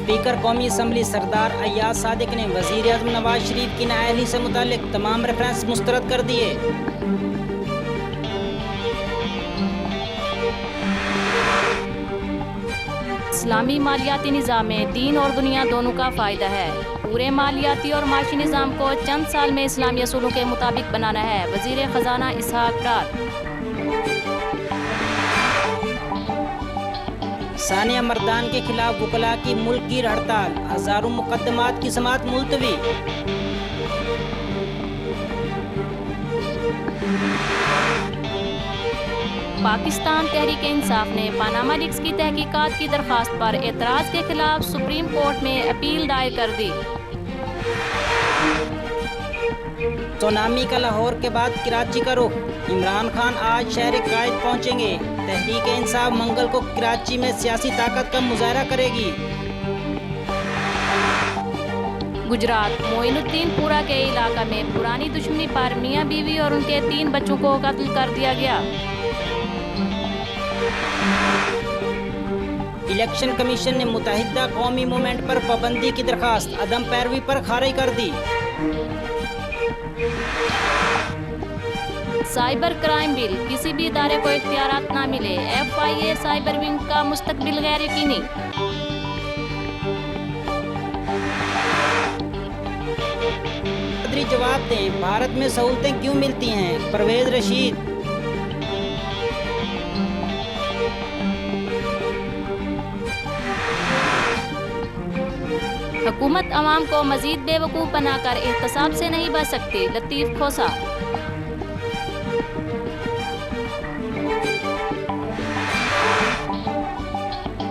Speaker कौमी assembly सरदार अय्याज सादिक ने वज़ीर आज़म नवाज शरीफ की नाअहली से मुतालिक तमाम रेफरेंस मुस्तरद कर दिए। इस्लामी मालियाती निज़ाम में दीन और दुनिया दोनों का फ़ायदा है। पूरे मालियाती और माशी निज़ाम को चंद साल में इस्लामी असूलों के मुताबिक बनाना है। वज़ीर ख़जाना इसहाक डार। सानिया मर्दान के खिलाफ वकला की मुल्क की हड़ताल, हजारों मुकदमात की समाअत मुलतवी। पाकिस्तान तहरीक इंसाफ ने पनामा लीक्स की तहकीकात की दरख्वास्त पर एतराज़ के खिलाफ सुप्रीम कोर्ट में अपील दायर कर दी। सुनामी का लाहौर के बाद कराची का रुख, इमरान खान आज शहर कायद पहुंचेंगे। तहरीक इंसाफ मंगल को कराची में सियासी ताकत का मुजाहरा करेगी। गुजरात मोइनुद्दीनपुरा के इलाका में पुरानी दुश्मनी पर मियां बीवी और उनके 3 बच्चों को कत्ल कर दिया गया। इलेक्शन कमीशन ने मुत्तहिदा कौमी मूवमेंट पर पाबंदी की दरखास्त अदम पैरवी पर खारिज कर दी। साइबर क्राइम बिल, किसी भी इदारे को इख्तियारात ना मिले। FIA साइबर विंग का मुस्तकबिल गैर यकीनी। जवाब दें, भारत में सहूलतें क्यों मिलती हैं? परवेज रशीद। हुकूमत अवाम को मजीद बेवकूफ़ बनाकर एहतसाब से नहीं बच सकती। लतीफ़ खोसा।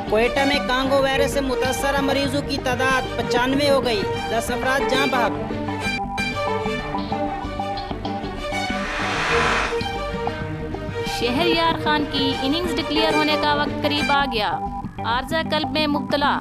क्वेटा में कांगो वायरस से मुतासरा मरीजों की तादाद 95 हो गई, 10 अफराद जाँ बहक। शहरयार खान की इनिंग्स डिक्लेयर होने का वक्त करीब आ गया। आर्जा कल्ब में मुब्तला।